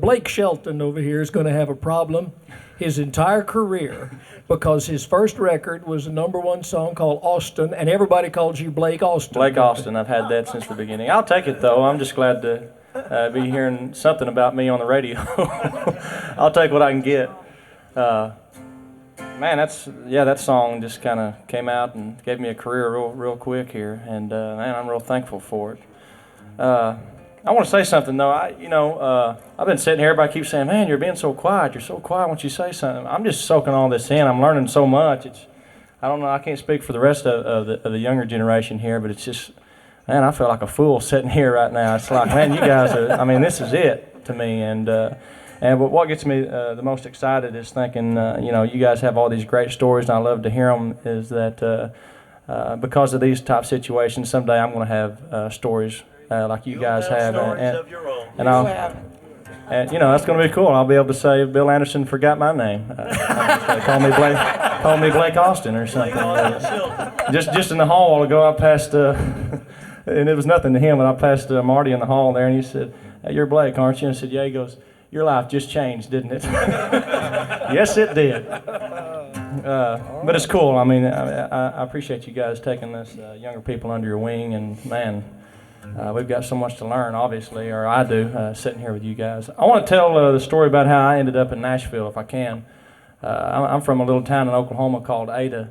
Blake Shelton over here is going to have a problem his entire career because his first record was a #1 song called Austin, and everybody calls you Blake Austin. Blake Austin, I've had that since the beginning. I'll take it, though. I'm just glad to be hearing something about me on the radio. I'll take what I can get. Man, that song just kind of came out and gave me a career real quick here, and man, I'm real thankful for it. I want to say something though. I've been sitting here. Everybody keeps saying, "Man, you're being so quiet. You're so quiet. Why don't you say something?" I'm just soaking all this in. I'm learning so much. I don't know. I can't speak for the rest of the younger generation here, but it's just, man, I feel like a fool sitting here right now. It's like, man, you guys are. I mean, this is it to me. But what gets me the most excited is thinking, you guys have all these great stories, and I love to hear them. Is that because of these type situations, someday I'm going to have stories. Like you guys have, of your own. and that's going to be cool. I'll be able to say Bill Anderson forgot my name. Call me Blake Austin or something. Just in the hall a while ago, I passed, and it was nothing to him, but I passed Marty in the hall there, and he said, "Hey, you're Blake, aren't you?" And I said, "Yeah." He goes, "Your life just changed, didn't it?" Yes, it did. But it's cool. I mean, I appreciate you guys taking us younger people under your wing, and man. We've got so much to learn, obviously, or I do, sitting here with you guys. I want to tell the story about how I ended up in Nashville, if I can. I'm from a little town in Oklahoma called Ada,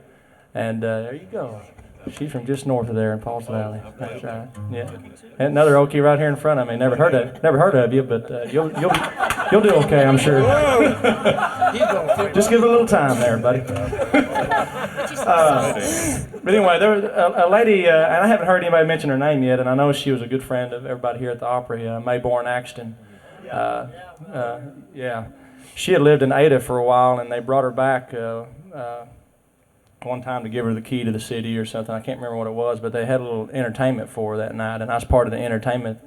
and there you go. She's from just north of there in Pauls Valley. That's right. Yeah. And another Okie right here in front of me. Never heard of you, but you'll do okay, I'm sure. Just give it a little time there, buddy. But anyway, there was a lady, and I haven't heard anybody mention her name yet, and I know she was a good friend of everybody here at the Opry, Mayborn Axton. Yeah. She had lived in Ada for a while, and they brought her back one time to give her the key to the city or something. I can't remember what it was, but they had a little entertainment for her that night, and I was part of the entertainment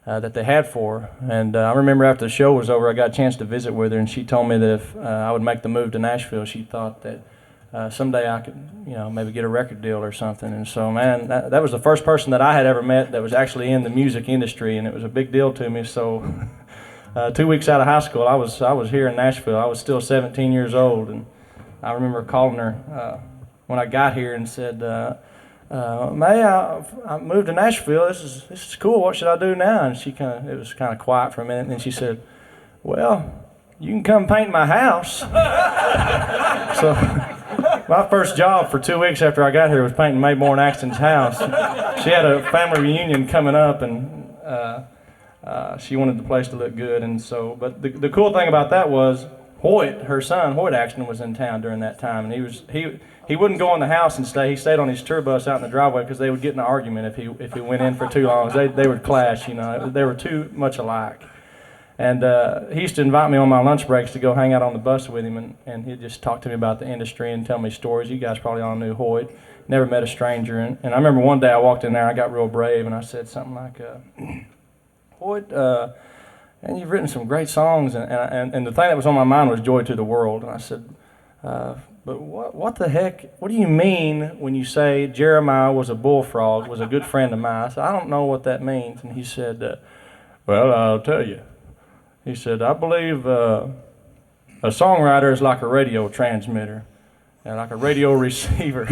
that they had for her. And I remember after the show was over, I got a chance to visit with her, and she told me that if I would make the move to Nashville, she thought that someday I could, maybe get a record deal or something. And so, man, that was the first person that I had ever met that was actually in the music industry, and it was a big deal to me. So 2 weeks out of high school, I was here in Nashville. I was still 17 years old, and I remember calling her when I got here and said, "May, I moved to Nashville. This is cool. What should I do now?" And it was kind of quiet for a minute, and then she said, "Well, you can come paint my house." So my first job for 2 weeks after I got here was painting Mayborn Axton's house. She had a family reunion coming up, and she wanted the place to look good. And so, but the cool thing about that was Hoyt, her son, Hoyt Axton, was in town during that time, and he wouldn't go in the house and stay. He stayed on his tour bus out in the driveway because they would get in an argument if he went in for too long. They would clash, they were too much alike. And he used to invite me on my lunch breaks to go hang out on the bus with him, and he'd just talk to me about the industry and tell me stories. You guys probably all knew Hoyt. Never met a stranger. And I remember one day I walked in there, I got real brave, and I said something like, "Hoyt, and you've written some great songs, and the thing that was on my mind was Joy to the World." And I said, "But what the heck, what do you mean when you say Jeremiah was a bullfrog, was a good friend of mine?" I said, "I don't know what that means." And he said, "Well, I'll tell you." He said, "I believe a songwriter is like a radio transmitter, and like a radio receiver."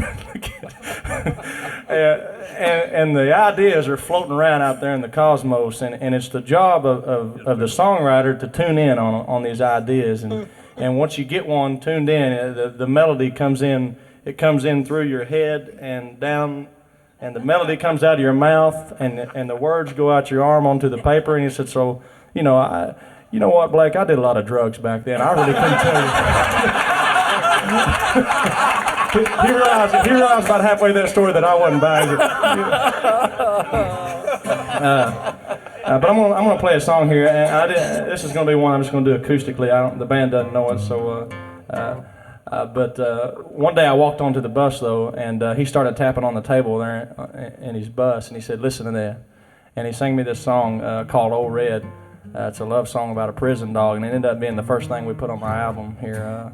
and the ideas are floating around out there in the cosmos, and it's the job of the songwriter to tune in on these ideas. And once you get one tuned in, the melody comes in. It comes in through your head and down, and the melody comes out of your mouth, and the words go out your arm onto the paper. And he said, "So, you know what, Blake? I did a lot of drugs back then. I really couldn't tell you." He realized about halfway through that story that I wasn't buying it. But I'm gonna play a song here, and this is gonna be one I'm just gonna do acoustically. The band doesn't know it, so. But one day I walked onto the bus though, and he started tapping on the table there in his bus, and he said, "Listen to that," and he sang me this song called "Ole Red." It's a love song about a prison dog, and it ended up being the first thing we put on my album here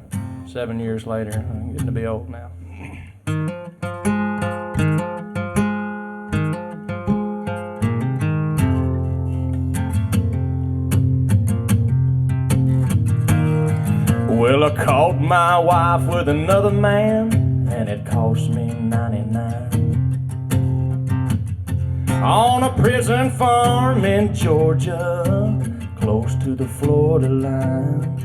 7 years later. I'm getting to be old now. Well, I caught my wife with another man, and it cost me 99. On a prison farm in Georgia, close to the Florida line.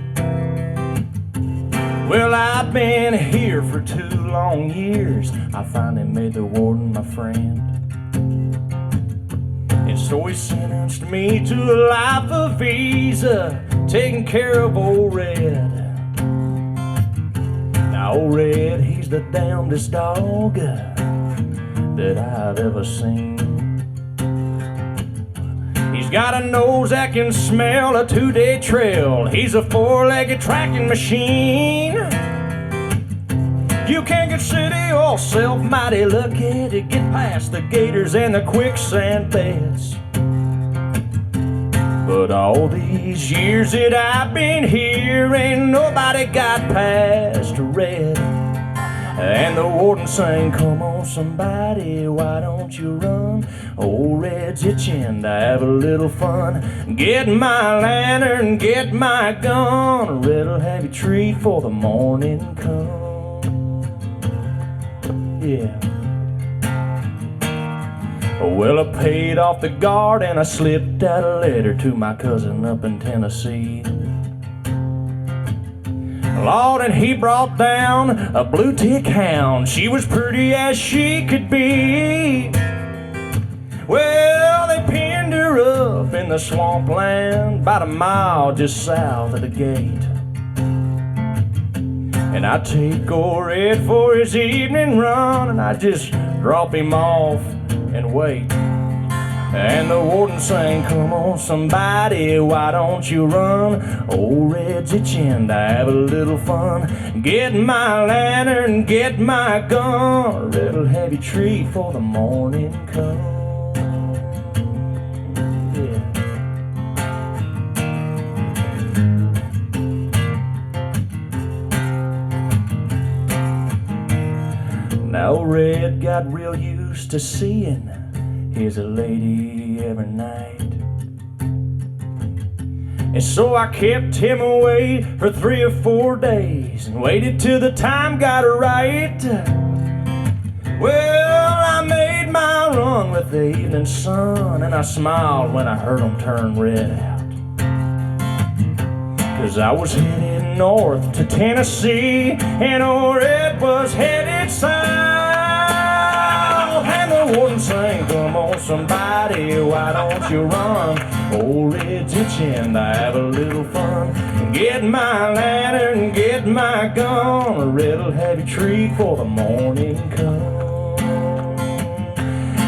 Well, I've been here for 2 long years. I finally made the warden my friend. And so he sentenced me to a life of visa, taking care of Ole Red. Now, Ole Red, he's the damnedest dog that I've ever seen. He's got a nose that can smell a 2-day trail. He's a 4-legged tracking machine. You can't get city or yourself mighty lucky to get past the gators and the quicksand beds. But all these years that I've been here, ain't nobody got past Red. And the warden sang, come on somebody, why don't you run? Ole Red's itching to have a little fun. Get my lantern, get my gun. Red'll have your treat for the morning come. Yeah. Well, I paid off the guard and I slipped out a letter to my cousin up in Tennessee. Lord, and he brought down a blue tick hound. She was pretty as she could be. Well, they pinned her up in the swampland about a mile just south of the gate. And I take Ole Red for his evening run, and I just drop him off and wait. And the warden sang, come on somebody, why don't you run? Ole Red's itching to have a little fun. Get my lantern, get my gun. Red'll have your treat for the morning come. Yeah. Now Ole Red got real used to seeing here's a lady every night. And so I kept him away for 3 or 4 days and waited till the time got right. Well, I made my run with the evening sun, and I smiled when I heard him turn red out. 'Cause I was headed north to Tennessee, and Ole Red was headed south. And the warden sang, come on somebody, why don't you run? Ole Red's itching to have a little fun. Get my lantern, get my gun. Red'll have your treat for the morning come.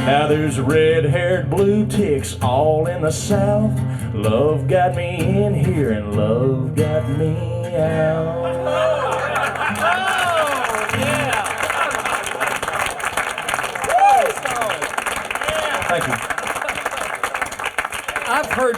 Now there's red-haired blue ticks all in the south. Love got me in here and love got me out. Thank you. I've heard